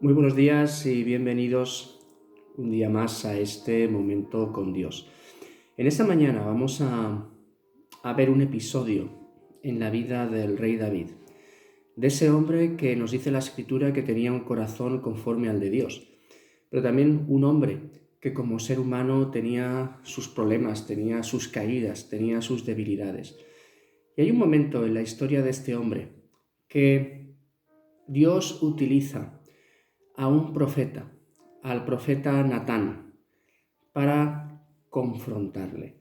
Muy buenos días y bienvenidos un día más a este momento con Dios. En esta mañana vamos a ver un episodio en la vida del rey David, de ese hombre que nos dice la Escritura que tenía un corazón conforme al de Dios, pero también un hombre que como ser humano tenía sus problemas, tenía sus caídas, tenía sus debilidades. Y hay un momento en la historia de este hombre que Dios utiliza a un profeta, al profeta Natán, para confrontarle.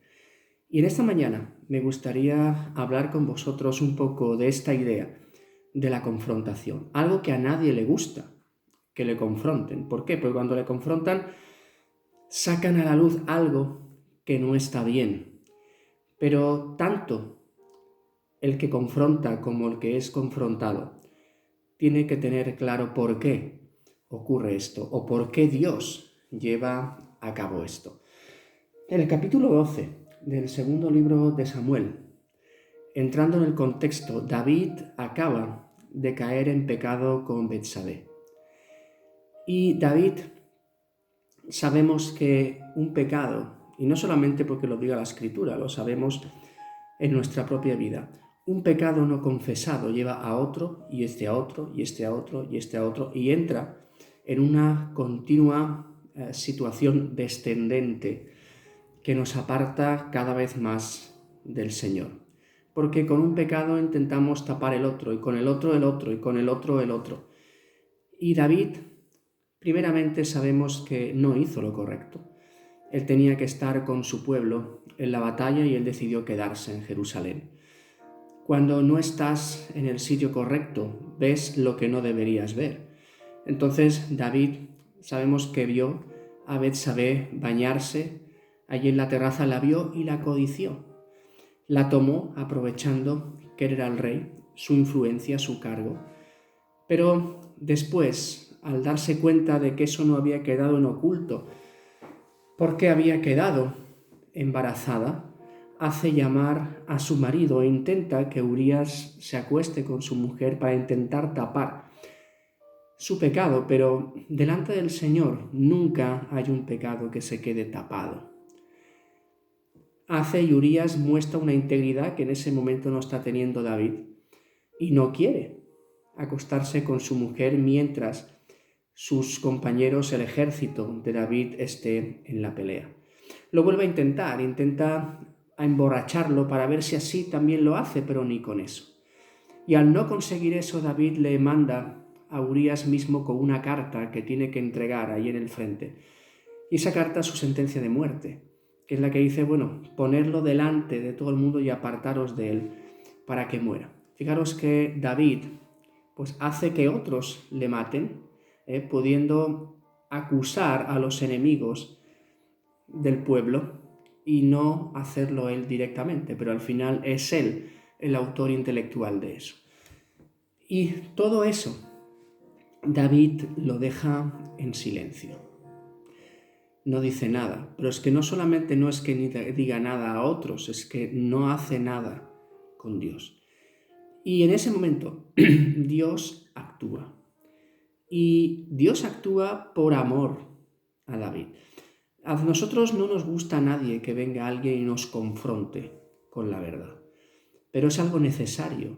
Y en esta mañana me gustaría hablar con vosotros un poco de esta idea de la confrontación, algo que a nadie le gusta, que le confronten. ¿Por qué? Porque cuando le confrontan sacan a la luz algo que no está bien. Pero tanto el que confronta como el que es confrontado tiene que tener claro por qué ocurre esto o por qué Dios lleva a cabo esto. En el capítulo 12 del segundo libro de Samuel, entrando en el contexto, David acaba de caer en pecado con Betsabé. Y David, sabemos que un pecado, y no solamente porque lo diga la Escritura, lo sabemos en nuestra propia vida, un pecado no confesado lleva a otro, y este a otro, y este a otro, y este a otro, y entra en una continua situación descendente que nos aparta cada vez más del Señor. Porque con un pecado intentamos tapar el otro, y con el otro el otro, y con el otro el otro. Y David, primeramente sabemos que no hizo lo correcto. Él tenía que estar con su pueblo en la batalla y él decidió quedarse en Jerusalén. Cuando no estás en el sitio correcto, ves lo que no deberías ver. Entonces David sabemos que vio a Betsabé bañarse, allí en la terraza la vio y la codició. La tomó aprovechando que él era el rey, su influencia, su cargo. Pero después, al darse cuenta de que eso no había quedado en oculto, porque había quedado embarazada, hace llamar a su marido e intenta que Urías se acueste con su mujer para intentar tapar su pecado, pero delante del Señor nunca hay un pecado que se quede tapado. Hace y Urías muestra una integridad que en ese momento no está teniendo David y no quiere acostarse con su mujer mientras sus compañeros, el ejército de David, esté en la pelea. Lo vuelve a intentar, intenta a emborracharlo para ver si así también lo hace, pero ni con eso. Y al no conseguir eso, David le manda a Urías mismo con una carta que tiene que entregar ahí en el frente. Y esa carta es su sentencia de muerte, que es la que dice, bueno, ponerlo delante de todo el mundo y apartaros de él para que muera. Fijaros que David pues hace que otros le maten, pudiendo acusar a los enemigos del pueblo y no hacerlo él directamente, pero al final es él el autor intelectual de eso. Y todo eso David lo deja en silencio. No dice nada, pero es que no solamente no es que ni diga nada a otros, es que no hace nada con Dios. Y en ese momento Dios actúa. Y Dios actúa por amor a David. A nosotros no nos gusta a nadie que venga alguien y nos confronte con la verdad, pero es algo necesario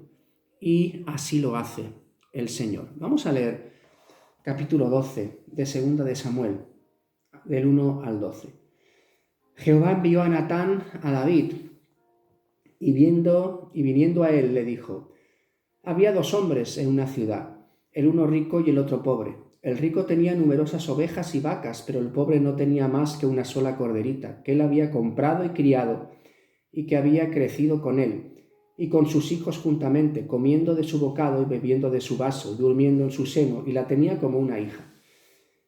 y así lo hace el Señor. Vamos a leer capítulo 12 de 2 de Samuel, del 1 al 12. Jehová envió a Natán a David y viniendo a él le dijo: había dos hombres en una ciudad, el uno rico y el otro pobre. El rico tenía numerosas ovejas y vacas, pero el pobre no tenía más que una sola corderita, que él había comprado y criado, y que había crecido con él, y con sus hijos juntamente, comiendo de su bocado y bebiendo de su vaso, durmiendo en su seno, y la tenía como una hija.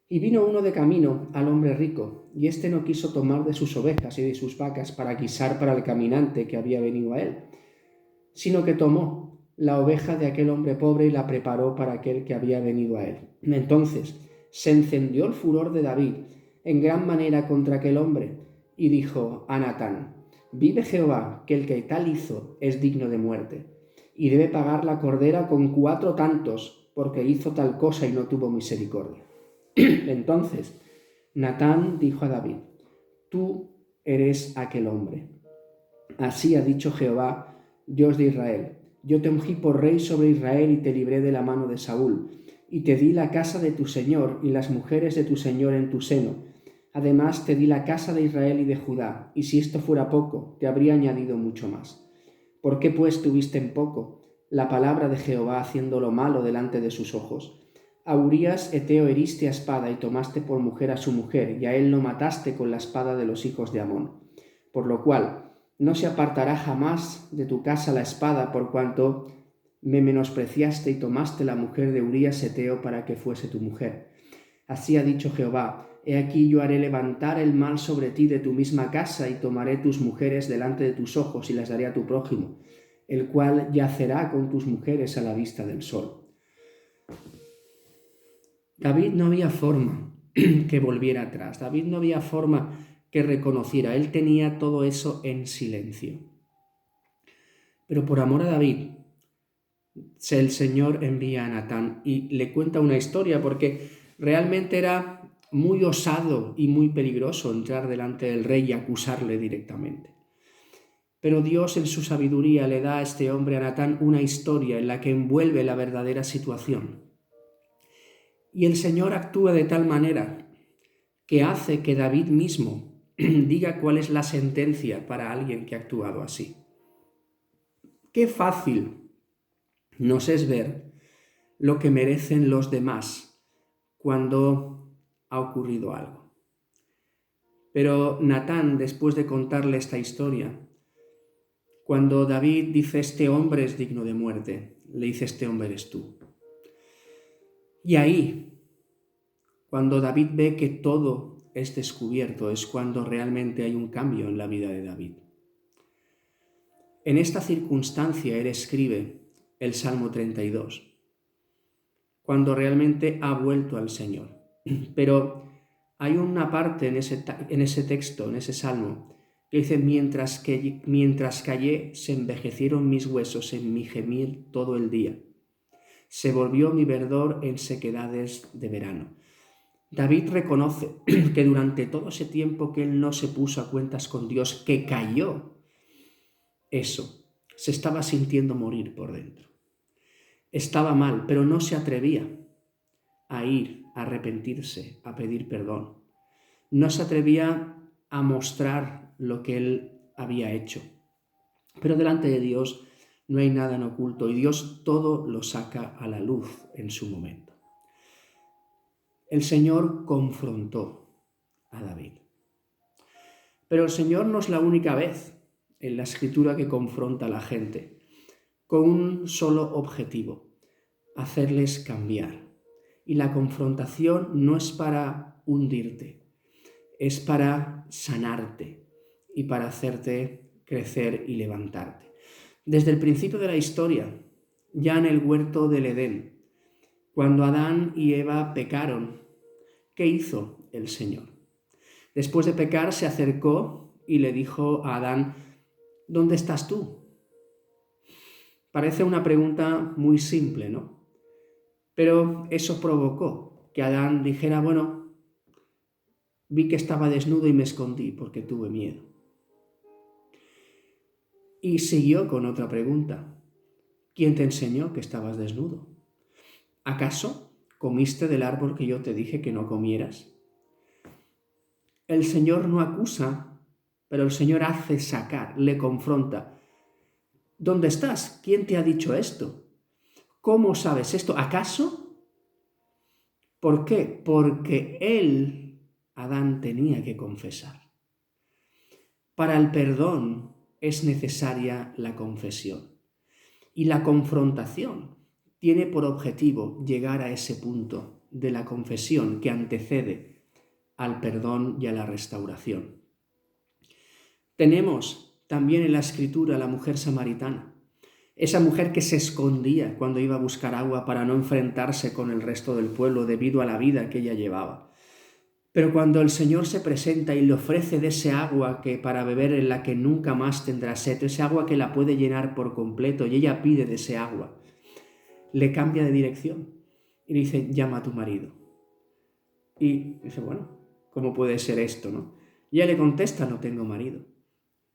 Y vino uno de camino al hombre rico, y éste no quiso tomar de sus ovejas y de sus vacas para guisar para el caminante que había venido a él, sino que tomó la oveja de aquel hombre pobre y la preparó para aquel que había venido a él. Entonces se encendió el furor de David en gran manera contra aquel hombre, y dijo a Natán: vive Jehová, que el que tal hizo es digno de muerte, y debe pagar la cordera con 4 tantos porque hizo tal cosa y no tuvo misericordia. Entonces Natán dijo a David: tú eres aquel hombre. Así ha dicho Jehová, Dios de Israel: yo te ungí por rey sobre Israel y te libré de la mano de Saúl, y te di la casa de tu señor y las mujeres de tu señor en tu seno. Además te di la casa de Israel y de Judá, y si esto fuera poco, te habría añadido mucho más. ¿Por qué pues tuviste en poco la palabra de Jehová haciendo lo malo delante de sus ojos? A Urías Heteo heriste a espada y tomaste por mujer a su mujer, y a él lo mataste con la espada de los hijos de Amón. Por lo cual no se apartará jamás de tu casa la espada, por cuanto me menospreciaste y tomaste la mujer de Urías Heteo para que fuese tu mujer. Así ha dicho Jehová: he aquí yo haré levantar el mal sobre ti de tu misma casa, y tomaré tus mujeres delante de tus ojos y las daré a tu prójimo, el cual yacerá con tus mujeres a la vista del sol. David no había forma que volviera atrás, David no había forma que reconociera, él tenía todo eso en silencio. Pero por amor a David, el Señor envía a Natán y le cuenta una historia, porque realmente era muy osado y muy peligroso entrar delante del rey y acusarle directamente. Pero Dios en su sabiduría le da a este hombre, a Natán, una historia en la que envuelve la verdadera situación. Y el Señor actúa de tal manera que hace que David mismo diga cuál es la sentencia para alguien que ha actuado así. Qué fácil nos es ver lo que merecen los demás cuando ha ocurrido algo. Pero Natán, después de contarle esta historia, cuando David dice: este hombre es digno de muerte, le dice: este hombre eres tú. Y ahí, cuando David ve que todo es descubierto, es cuando realmente hay un cambio en la vida de David. En esta circunstancia él escribe el Salmo 32, cuando realmente ha vuelto al Señor. Pero hay una parte en ese texto, en ese salmo, que dice: mientras callé, se envejecieron mis huesos en mi gemir todo el día. Se volvió mi verdor en sequedades de verano. David reconoce que durante todo ese tiempo que él no se puso a cuentas con Dios, que cayó, eso, se estaba sintiendo morir por dentro. Estaba mal, pero no se atrevía a ir, a arrepentirse, a pedir perdón. No se atrevía a mostrar lo que él había hecho. Pero delante de Dios no hay nada en oculto y Dios todo lo saca a la luz en su momento. El Señor confrontó a David. Pero el Señor no es la única vez en la Escritura que confronta a la gente, con un solo objetivo: hacerles cambiar. Y la confrontación no es para hundirte, es para sanarte y para hacerte crecer y levantarte. Desde el principio de la historia, ya en el huerto del Edén, cuando Adán y Eva pecaron, ¿qué hizo el Señor? Después de pecar, se acercó y le dijo a Adán: ¿dónde estás tú? Parece una pregunta muy simple, ¿no? Pero eso provocó que Adán dijera: bueno, vi que estaba desnudo y me escondí porque tuve miedo. Y siguió con otra pregunta: ¿quién te enseñó que estabas desnudo? ¿Acaso comiste del árbol que yo te dije que no comieras? El Señor no acusa, pero el Señor hace sacar, le confronta. ¿Dónde estás? ¿Quién te ha dicho esto? ¿Cómo sabes esto? ¿Acaso? ¿Por qué? Porque él, Adán, tenía que confesar. Para el perdón es necesaria la confesión. Y la confrontación tiene por objetivo llegar a ese punto de la confesión que antecede al perdón y a la restauración. Tenemos también en la Escritura a la mujer samaritana, esa mujer que se escondía cuando iba a buscar agua para no enfrentarse con el resto del pueblo debido a la vida que ella llevaba. Pero cuando el Señor se presenta y le ofrece de ese agua que para beber en la que nunca más tendrá sed, ese agua que la puede llenar por completo, y ella pide de ese agua, le cambia de dirección. Y le dice, llama a tu marido. Y dice, bueno, ¿cómo puede ser esto, no? Y ella le contesta, no tengo marido.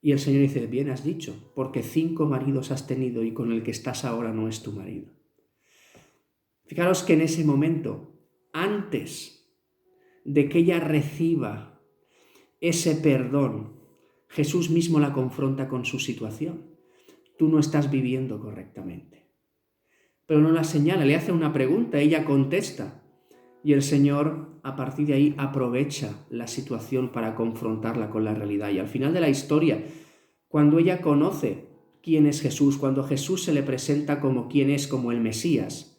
Y el Señor dice, bien has dicho, porque 5 maridos has tenido y con el que estás ahora no es tu marido. Fijaros que en ese momento, antes de que ella reciba ese perdón, Jesús mismo la confronta con su situación. Tú no estás viviendo correctamente. Pero no la señala, le hace una pregunta, ella contesta. Y el Señor, a partir de ahí, aprovecha la situación para confrontarla con la realidad. Y al final de la historia, cuando ella conoce quién es Jesús, cuando Jesús se le presenta como quién es, como el Mesías,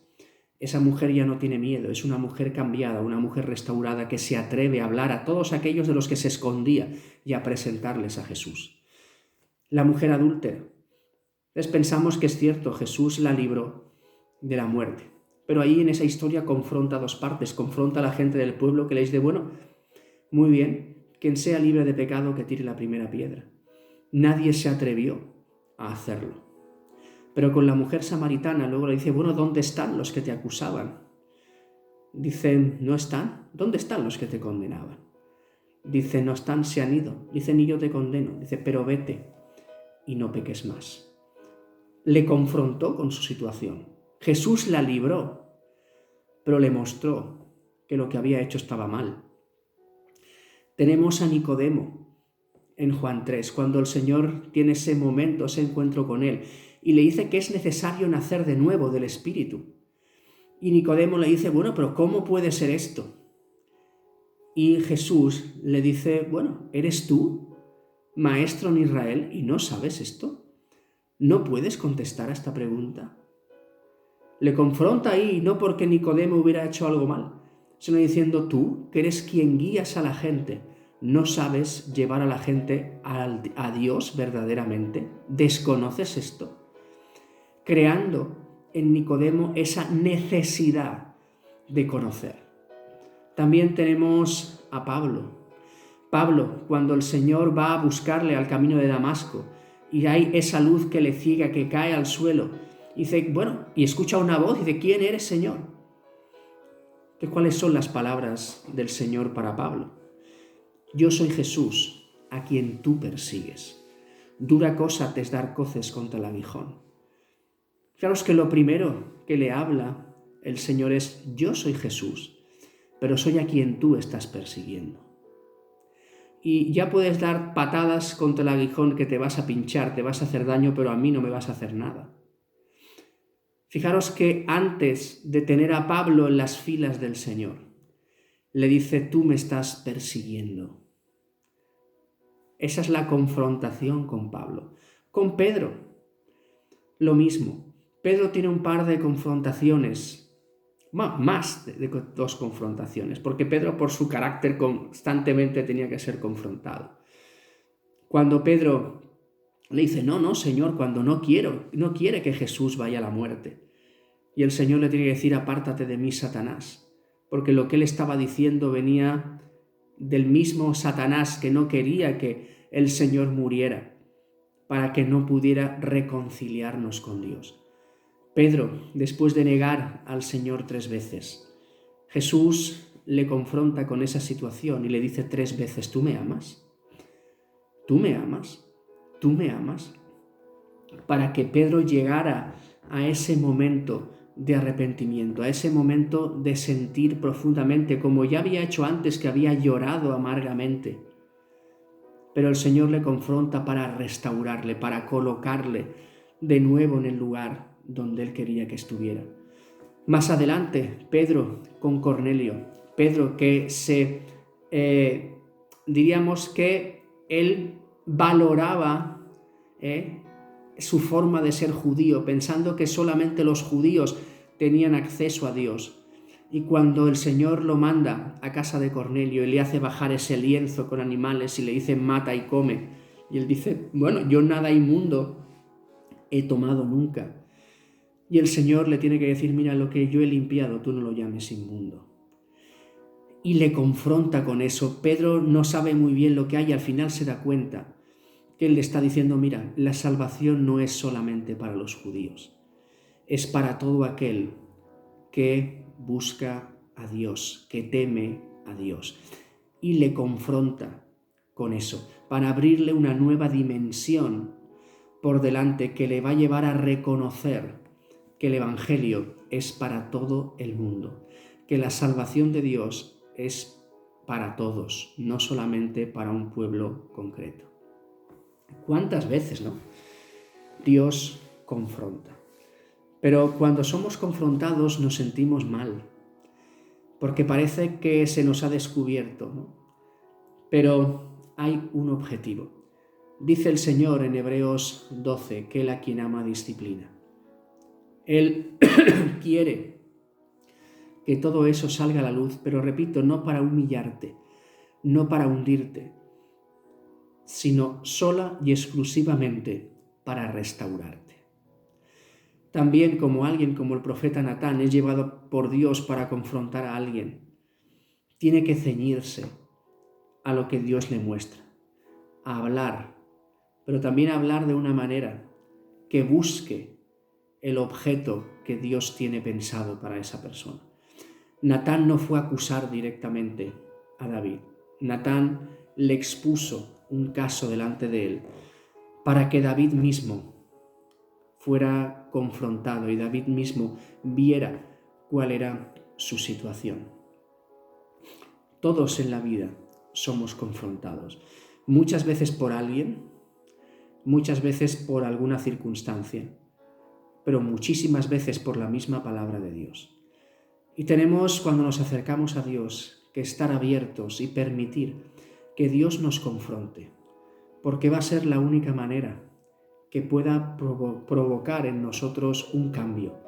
esa mujer ya no tiene miedo, es una mujer cambiada, una mujer restaurada que se atreve a hablar a todos aquellos de los que se escondía y a presentarles a Jesús. La mujer adúltera. Entonces pensamos que es cierto, Jesús la libró de la muerte. Pero ahí en esa historia confronta 2 partes, confronta a la gente del pueblo que le dice, bueno, muy bien, quien sea libre de pecado que tire la primera piedra. Nadie se atrevió a hacerlo. Pero con la mujer samaritana luego le dice, bueno, ¿dónde están los que te acusaban? Dicen, no están. ¿Dónde están los que te condenaban? Dice, no están, se han ido. Dice, ni yo te condeno. Dice, pero vete y no peques más. Le confrontó con su situación. Jesús la libró, pero le mostró que lo que había hecho estaba mal. Tenemos a Nicodemo en Juan 3, cuando el Señor tiene ese momento, ese encuentro con él, y le dice que es necesario nacer de nuevo del Espíritu. Y Nicodemo le dice, bueno, pero ¿cómo puede ser esto? Y Jesús le dice, bueno, ¿eres tú, maestro en Israel, y no sabes esto? ¿No puedes contestar a esta pregunta? Le confronta ahí, no porque Nicodemo hubiera hecho algo mal, sino diciendo, tú, que eres quien guías a la gente, ¿no sabes llevar a la gente a Dios verdaderamente? ¿Desconoces esto? Creando en Nicodemo esa necesidad de conocer. También tenemos a Pablo. Pablo, cuando el Señor va a buscarle al camino de Damasco y hay esa luz que le ciega, que cae al suelo, dice, bueno, y escucha una voz y dice, ¿quién eres, Señor? ¿Cuáles son las palabras del Señor para Pablo? Yo soy Jesús, a quien tú persigues. Dura cosa te es dar coces contra el aguijón. Fijaros que lo primero que le habla el Señor es, yo soy Jesús, pero soy a quien tú estás persiguiendo. Y ya puedes dar patadas contra el aguijón que te vas a pinchar, te vas a hacer daño, pero a mí no me vas a hacer nada. Fijaros que antes de tener a Pablo en las filas del Señor, le dice, tú me estás persiguiendo. Esa es la confrontación con Pablo. Con Pedro, lo mismo. Pedro tiene un par de confrontaciones, más de 2 confrontaciones, porque Pedro por su carácter constantemente tenía que ser confrontado. Cuando Pedro le dice, no, Señor, cuando no quiere que Jesús vaya a la muerte. Y el Señor le tiene que decir, apártate de mí, Satanás, porque lo que él estaba diciendo venía del mismo Satanás que no quería que el Señor muriera, para que no pudiera reconciliarnos con Dios. Pedro, después de negar al Señor 3 veces, Jesús le confronta con esa situación y le dice 3 veces, ¿tú me amas? ¿Tú me amas? ¿Tú me amas? Para que Pedro llegara a ese momento de arrepentimiento, a ese momento de sentir profundamente, como ya había hecho antes, que había llorado amargamente. Pero el Señor le confronta para restaurarle, para colocarle de nuevo en el lugar donde él quería que estuviera. Más adelante, Pedro con Cornelio. Pedro que diríamos que él valoraba su forma de ser judío, pensando que solamente los judíos tenían acceso a Dios. Y cuando el Señor lo manda a casa de Cornelio y le hace bajar ese lienzo con animales y le dice mata y come, y él dice, bueno, yo nada inmundo he tomado nunca. Y el Señor le tiene que decir, mira, lo que yo he limpiado, tú no lo llames inmundo. Y le confronta con eso. Pedro no sabe muy bien lo que hay y al final se da cuenta que él le está diciendo, mira, la salvación no es solamente para los judíos, es para todo aquel que busca a Dios, que teme a Dios. Y le confronta con eso, para abrirle una nueva dimensión por delante que le va a llevar a reconocer que el Evangelio es para todo el mundo, que la salvación de Dios es para todos, no solamente para un pueblo concreto. ¿Cuántas veces, no? Dios confronta. Pero cuando somos confrontados nos sentimos mal, porque parece que se nos ha descubierto, ¿no? Pero hay un objetivo. Dice el Señor en Hebreos 12 que Él a quien ama disciplina. Él quiere que todo eso salga a la luz, pero repito, no para humillarte, no para hundirte, sino sola y exclusivamente para restaurarte. También como alguien como el profeta Natán es llevado por Dios para confrontar a alguien, tiene que ceñirse a lo que Dios le muestra, a hablar, pero también a hablar de una manera que busque el objeto que Dios tiene pensado para esa persona. Natán no fue a acusar directamente a David. Natán le expuso un caso delante de él para que David mismo fuera confrontado y David mismo viera cuál era su situación. Todos en la vida somos confrontados, muchas veces por alguien, muchas veces por alguna circunstancia, pero muchísimas veces por la misma palabra de Dios. Y tenemos, cuando nos acercamos a Dios, que estar abiertos y permitir que Dios nos confronte, porque va a ser la única manera que pueda provocar en nosotros un cambio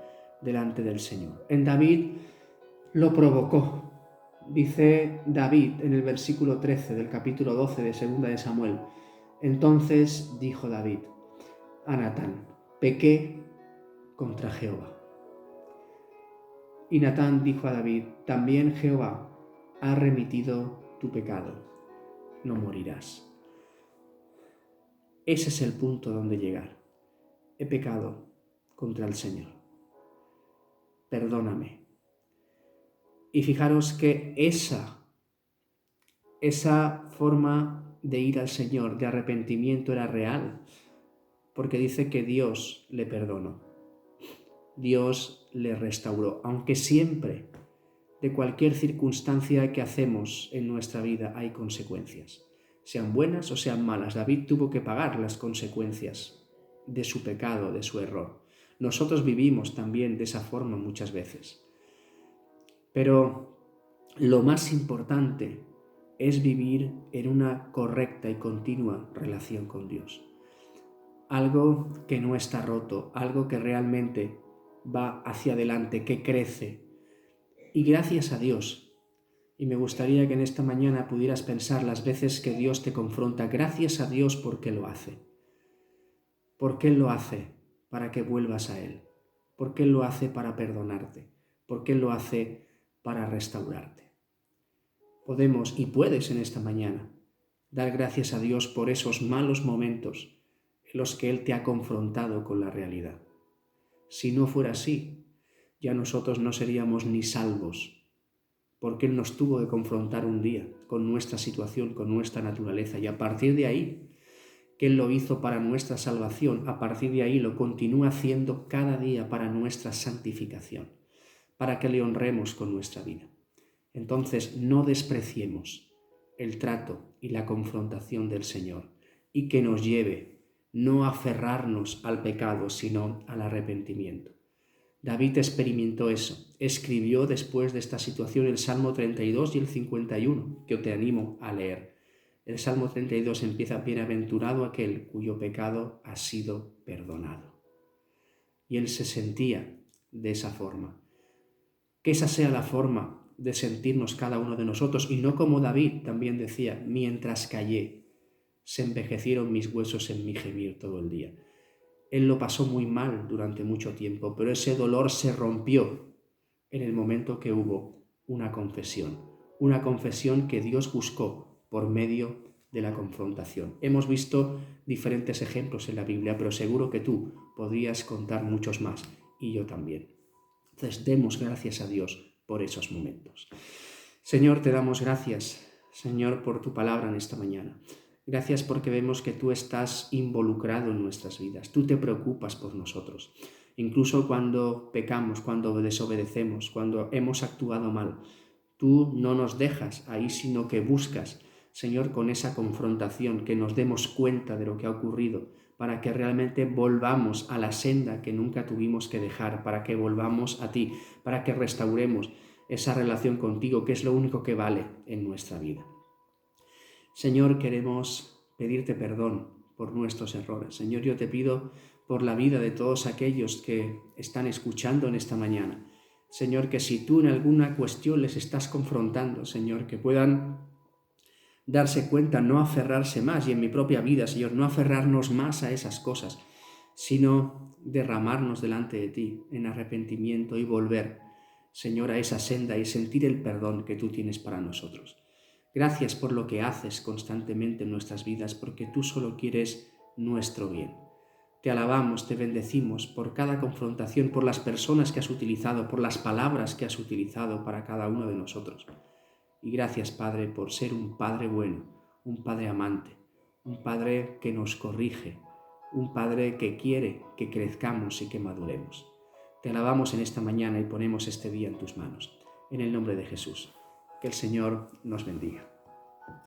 delante del Señor. En David lo provocó. Dice David en el versículo 13 del capítulo 12 de 2 de Samuel: entonces dijo David a Natán: pequé contra Jehová. Y Natán dijo a David: también Jehová ha remitido tu pecado, no morirás. Ese es el punto donde llegar. He pecado contra el Señor. Perdóname. Y fijaros que esa forma de ir al Señor, de arrepentimiento, era real, porque dice que Dios le perdonó. Dios le restauró, aunque siempre, de cualquier circunstancia que hacemos en nuestra vida, hay consecuencias, sean buenas o sean malas. David tuvo que pagar las consecuencias de su pecado, de su error. Nosotros vivimos también de esa forma muchas veces. Pero lo más importante es vivir en una correcta y continua relación con Dios. Algo que no está roto, algo que realmente va hacia adelante, que crece. Y gracias a Dios, y me gustaría que en esta mañana pudieras pensar las veces que Dios te confronta, gracias a Dios porque lo hace. Porque Él lo hace para que vuelvas a Él. Porque Él lo hace para perdonarte. Porque Él lo hace para restaurarte. Podemos y puedes en esta mañana dar gracias a Dios por esos malos momentos en los que Él te ha confrontado con la realidad. Si no fuera así, ya nosotros no seríamos ni salvos, porque Él nos tuvo que confrontar un día con nuestra situación, con nuestra naturaleza, y a partir de ahí, que Él lo hizo para nuestra salvación, a partir de ahí lo continúa haciendo cada día para nuestra santificación, para que le honremos con nuestra vida. Entonces, no despreciemos el trato y la confrontación del Señor, y que nos lleve no a aferrarnos al pecado, sino al arrepentimiento. David experimentó eso, escribió después de esta situación el Salmo 32 y el 51, que te animo a leer. El Salmo 32 empieza: bienaventurado aquel cuyo pecado ha sido perdonado. Y él se sentía de esa forma. Que esa sea la forma de sentirnos cada uno de nosotros, y no como David también decía: mientras callé, se envejecieron mis huesos en mi gemir todo el día. Él lo pasó muy mal durante mucho tiempo, pero ese dolor se rompió en el momento que hubo una confesión que Dios buscó por medio de la confrontación. Hemos visto diferentes ejemplos en la Biblia, pero seguro que tú podrías contar muchos más, y yo también. Entonces, demos gracias a Dios por esos momentos. Señor, te damos gracias, Señor, por tu palabra en esta mañana. Gracias porque vemos que tú estás involucrado en nuestras vidas, tú te preocupas por nosotros. Incluso cuando pecamos, cuando desobedecemos, cuando hemos actuado mal, tú no nos dejas ahí, sino que buscas, Señor, con esa confrontación, que nos demos cuenta de lo que ha ocurrido, para que realmente volvamos a la senda que nunca tuvimos que dejar, para que volvamos a ti, para que restauremos esa relación contigo, que es lo único que vale en nuestra vida. Señor, queremos pedirte perdón por nuestros errores. Señor, yo te pido por la vida de todos aquellos que están escuchando en esta mañana. Señor, que si tú en alguna cuestión les estás confrontando, Señor, que puedan darse cuenta, no aferrarse más, y en mi propia vida, Señor, no aferrarnos más a esas cosas, sino derramarnos delante de ti en arrepentimiento y volver, Señor, a esa senda y sentir el perdón que tú tienes para nosotros. Gracias por lo que haces constantemente en nuestras vidas, porque tú solo quieres nuestro bien. Te alabamos, te bendecimos por cada confrontación, por las personas que has utilizado, por las palabras que has utilizado para cada uno de nosotros. Y gracias, Padre, por ser un Padre bueno, un Padre amante, un Padre que nos corrige, un Padre que quiere que crezcamos y que maduremos. Te alabamos en esta mañana y ponemos este día en tus manos. En el nombre de Jesús. Que el Señor nos bendiga.